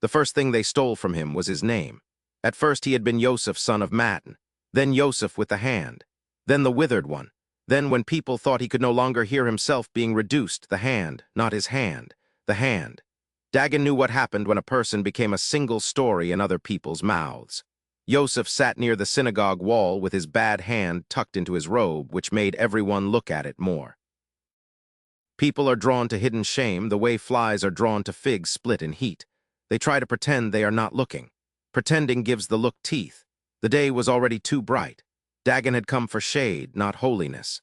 The first thing they stole from him was his name. At first he had been Yosef, son of Matten, then Yosef with the hand, then the withered one. Then when people thought he could no longer hear himself being reduced, the hand, not his hand, the hand. Dagon knew what happened when a person became a single story in other people's mouths. Yosef sat near the synagogue wall with his bad hand tucked into his robe, which made everyone look at it more. People are drawn to hidden shame the way flies are drawn to figs split in heat. They try to pretend they are not looking. Pretending gives the look teeth. The day was already too bright. Dagon had come for shade, not holiness.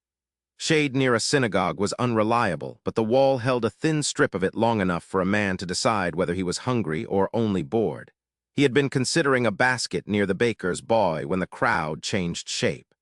Shade near a synagogue was unreliable, but the wall held a thin strip of it long enough for a man to decide whether he was hungry or only bored. He had been considering a basket near the baker's boy when the crowd changed shape.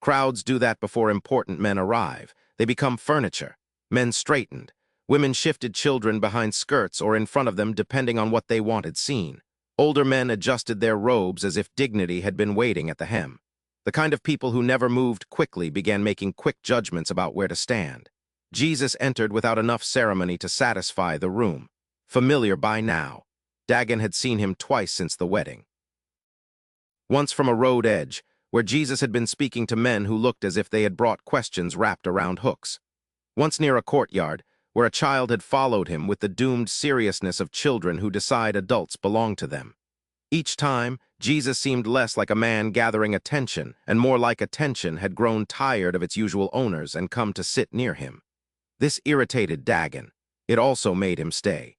Crowds do that before important men arrive. They become furniture. Men straightened. Women shifted children behind skirts or in front of them depending on what they wanted seen. Older men adjusted their robes as if dignity had been waiting at the hem. The kind of people who never moved quickly began making quick judgments about where to stand. Jesus entered without enough ceremony to satisfy the room. Familiar by now. Dagon had seen him twice since the wedding. Once from a road edge, where Jesus had been speaking to men who looked as if they had brought questions wrapped around hooks. Once near a courtyard, where a child had followed him with the doomed seriousness of children who decide adults belong to them. Each time, Jesus seemed less like a man gathering attention and more like attention had grown tired of its usual owners and come to sit near him. This irritated Dagon. It also made him stay.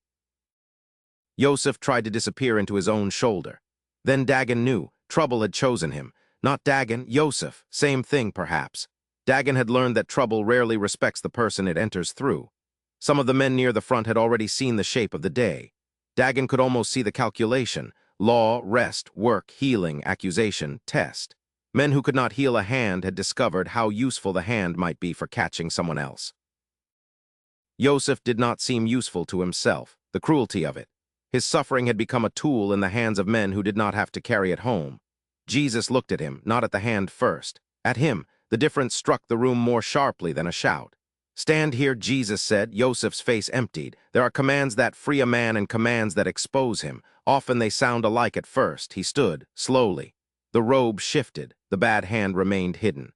Yosef tried to disappear into his own shoulder. Then Dagon knew trouble had chosen him. Not Dagon, Yosef, same thing perhaps. Dagon had learned that trouble rarely respects the person it enters through. Some of the men near the front had already seen the shape of the day. Dagon could almost see the calculation: law, rest, work, healing, accusation, test. Men who could not heal a hand had discovered how useful the hand might be for catching someone else. Yosef did not seem useful to himself, the cruelty of it. His suffering had become a tool in the hands of men who did not have to carry it home. Jesus looked at him, not at the hand first. At him, the difference struck the room more sharply than a shout. "Stand here," Jesus said. Yosef's face emptied. There are commands that free a man and commands that expose him. Often they sound alike at first. He stood, slowly. The robe shifted. The bad hand remained hidden.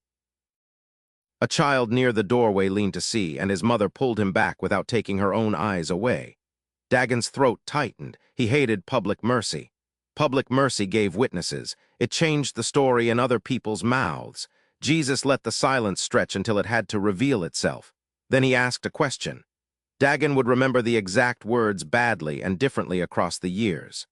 A child near the doorway leaned to see, and his mother pulled him back without taking her own eyes away. Dagon's throat tightened. He hated public mercy. Public mercy gave witnesses. It changed the story in other people's mouths. Jesus let the silence stretch until it had to reveal itself. Then he asked a question. Dagon would remember the exact words badly and differently across the years.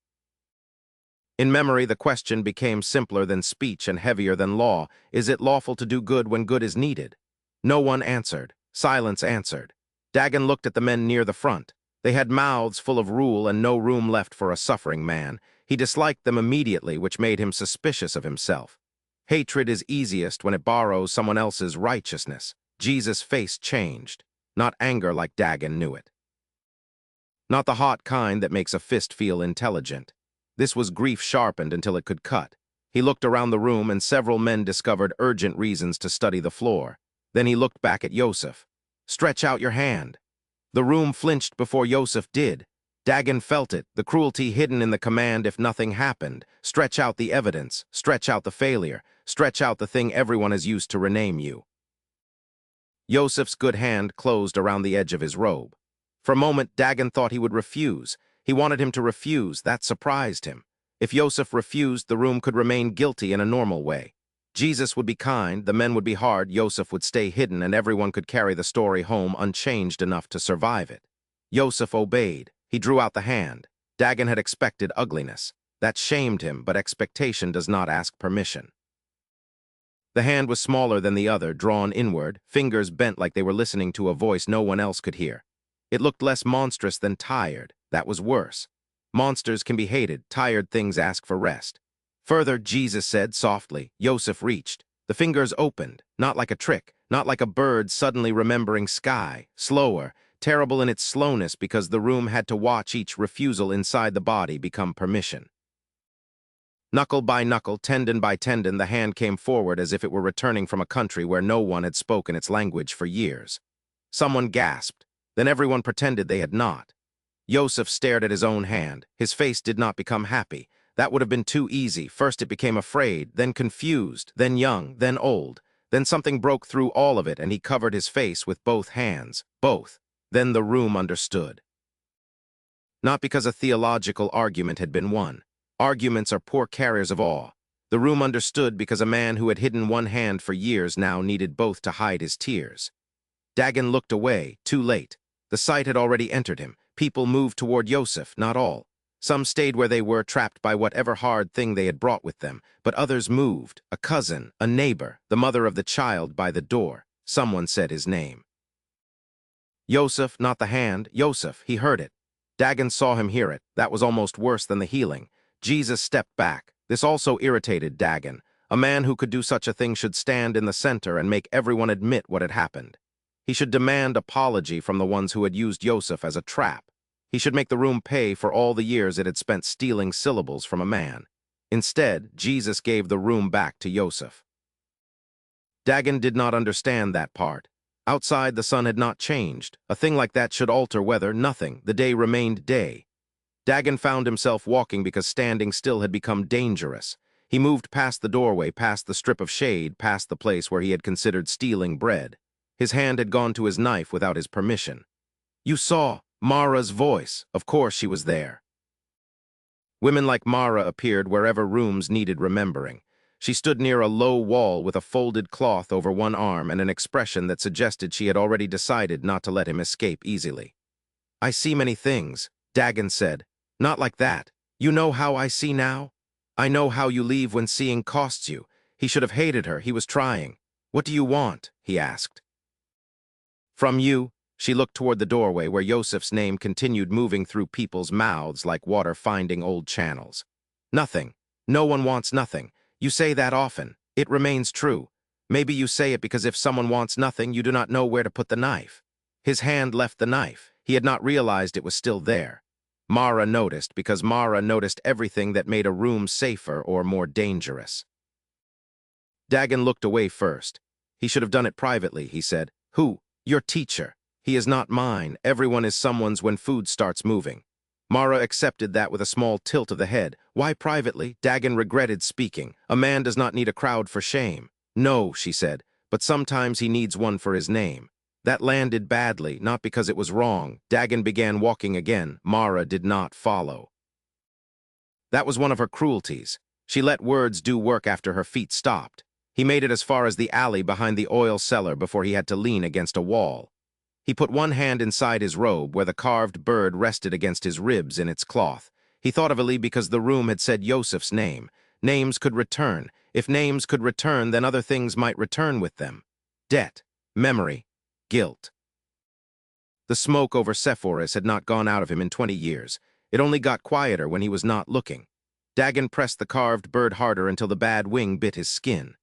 In memory, the question became simpler than speech and heavier than law. Is it lawful to do good when good is needed? No one answered. Silence answered. Dagon looked at the men near the front. They had mouths full of rule and no room left for a suffering man. He disliked them immediately, which made him suspicious of himself. Hatred is easiest when it borrows someone else's righteousness. Jesus' face changed. Not anger like Dagon knew it. Not the hot kind that makes a fist feel intelligent. This was grief sharpened until it could cut. He looked around the room and several men discovered urgent reasons to study the floor. Then he looked back at Yosef. "Stretch out your hand." The room flinched before Yosef did. Dagon felt it, the cruelty hidden in the command if nothing happened. Stretch out the evidence, stretch out the failure, stretch out the thing everyone has used to rename you. Yosef's good hand closed around the edge of his robe. For a moment, Dagon thought he would refuse. He wanted him to refuse. That surprised him. If Yosef refused, the room could remain guilty in a normal way. Jesus would be kind, the men would be hard, Yosef would stay hidden, and everyone could carry the story home unchanged enough to survive it. Yosef obeyed. He drew out the hand. Dagon had expected ugliness. That shamed him, but expectation does not ask permission. The hand was smaller than the other, drawn inward, fingers bent like they were listening to a voice no one else could hear. It looked less monstrous than tired. That was worse. Monsters can be hated. Tired things ask for rest. Further, Jesus said softly. Yosef reached. The fingers opened, not like a trick, not like a bird suddenly remembering sky, slower, terrible in its slowness because the room had to watch each refusal inside the body become permission. Knuckle by knuckle, tendon by tendon, the hand came forward as if it were returning from a country where no one had spoken its language for years. Someone gasped. Then everyone pretended they had not. Yosef stared at his own hand. His face did not become happy. That would have been too easy. First it became afraid, then confused, then young, then old. Then something broke through all of it, and he covered his face with both hands. Both. Then the room understood. Not because a theological argument had been won. Arguments are poor carriers of awe. The room understood because a man who had hidden one hand for years now needed both to hide his tears. Dagon looked away, too late. The sight had already entered him. People moved toward Yosef, not all. Some stayed where they were, trapped by whatever hard thing they had brought with them, but others moved. A cousin, a neighbor, the mother of the child by the door. Someone said his name. Yosef, not the hand, Yosef, he heard it. Dagon saw him hear it. That was almost worse than the healing. Jesus stepped back. This also irritated Dagon. A man who could do such a thing should stand in the center and make everyone admit what had happened. He should demand apology from the ones who had used Yosef as a trap. He should make the room pay for all the years it had spent stealing syllables from a man. Instead, Jesus gave the room back to Yosef. Dagon did not understand that part. Outside, the sun had not changed. A thing like that should alter weather, nothing. The day remained day. Dagon found himself walking because standing still had become dangerous. He moved past the doorway, past the strip of shade, past the place where he had considered stealing bread. His hand had gone to his knife without his permission. You saw Mara's voice. Of course she was there. Women like Mara appeared wherever rooms needed remembering. She stood near a low wall with a folded cloth over one arm and an expression that suggested she had already decided not to let him escape easily. I see many things, Dagon said. Not like that. You know how I see now? I know how you leave when seeing costs you. He should have hated her. He was trying. What do you want? He asked. From you. She looked toward the doorway where Yosef's name continued moving through people's mouths like water finding old channels. Nothing. No one wants nothing. You say that often. It remains true. Maybe you say it because if someone wants nothing, you do not know where to put the knife. His hand left the knife. He had not realized it was still there. Mara noticed because Mara noticed everything that made a room safer or more dangerous. Dagon looked away first. He should have done it privately, he said. Who? Your teacher. He is not mine. Everyone is someone's when food starts moving. Mara accepted that with a small tilt of the head. Why privately? Dagon regretted speaking. A man does not need a crowd for shame. No, she said, but sometimes he needs one for his name. That landed badly, not because it was wrong. Dagon began walking again. Mara did not follow. That was one of her cruelties. She let words do work after her feet stopped. He made it as far as the alley behind the oil cellar before he had to lean against a wall. He put one hand inside his robe where the carved bird rested against his ribs in its cloth. He thought of Ali because the room had said Yosef's name. Names could return. If names could return, then other things might return with them. Debt, memory, guilt. The smoke over Sepphoris had not gone out of him in 20 years. It only got quieter when he was not looking. Dagon pressed the carved bird harder until the bad wing bit his skin.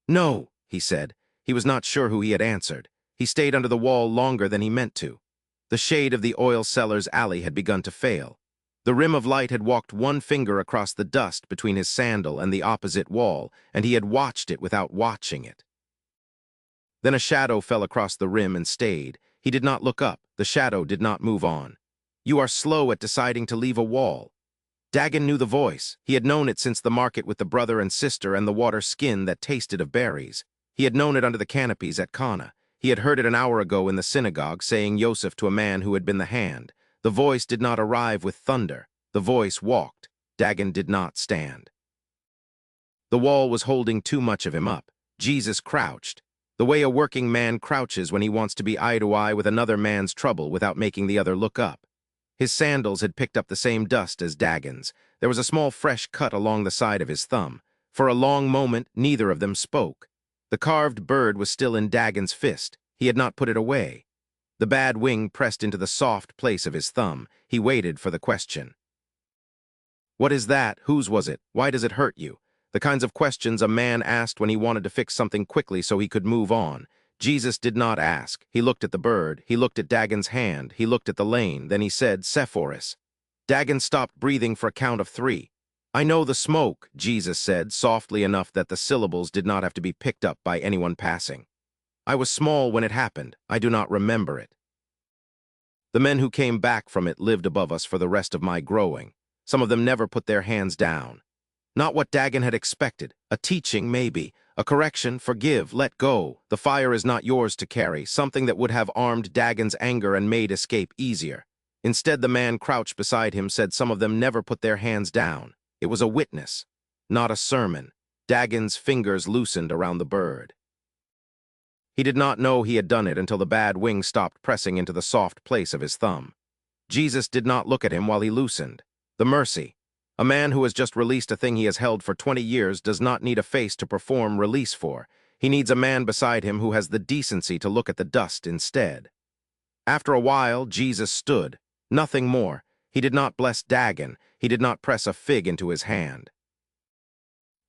No, he said. He was not sure who he had answered. He stayed under the wall longer than he meant to. The shade of the oil cellar's alley had begun to fail. The rim of light had walked one finger across the dust between his sandal and the opposite wall, and he had watched it without watching it. Then a shadow fell across the rim and stayed. He did not look up. The shadow did not move on. You are slow at deciding to leave a wall. Dagon knew the voice. He had known it since the market with the brother and sister and the water skin that tasted of berries. He had known it under the canopies at Cana. He had heard it an hour ago in the synagogue saying Yosef to a man who had been the hand. The voice did not arrive with thunder. The voice walked. Dagon did not stand. The wall was holding too much of him up. Jesus crouched. The way a working man crouches when he wants to be eye to eye with another man's trouble without making the other look up. His sandals had picked up the same dust as Dagon's. There was a small fresh cut along the side of his thumb. For a long moment, neither of them spoke. The carved bird was still in Dagon's fist. He had not put it away. The bad wing pressed into the soft place of his thumb. He waited for the question. What is that? Whose was it? Why does it hurt you? The kinds of questions a man asked when he wanted to fix something quickly so he could move on. Jesus did not ask. He looked at the bird. He looked at Dagon's hand. He looked at the lane. Then he said, Sepphoris. Dagon stopped breathing for a count of 3. I know the smoke, Jesus said, softly enough that the syllables did not have to be picked up by anyone passing. I was small when it happened. I do not remember it. The men who came back from it lived above us for the rest of my growing. Some of them never put their hands down. Not what Dagon had expected. A teaching, maybe. A correction, forgive, let go. The fire is not yours to carry, something that would have armed Dagon's anger and made escape easier. Instead, the man crouched beside him said some of them never put their hands down. It was a witness, not a sermon. Dagon's fingers loosened around the bird. He did not know he had done it until the bad wing stopped pressing into the soft place of his thumb. Jesus did not look at him while he loosened. The mercy. A man who has just released a thing he has held for 20 years does not need a face to perform release for. He needs a man beside him who has the decency to look at the dust instead. After a while, Jesus stood. Nothing more. He did not bless Dagon. He did not press a fig into his hand.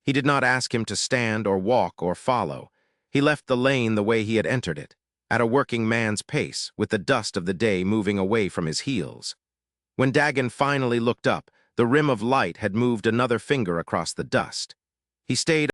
He did not ask him to stand or walk or follow. He left the lane the way he had entered it, at a working man's pace, with the dust of the day moving away from his heels. When Dagon finally looked up, the rim of light had moved another finger across the dust. He stayed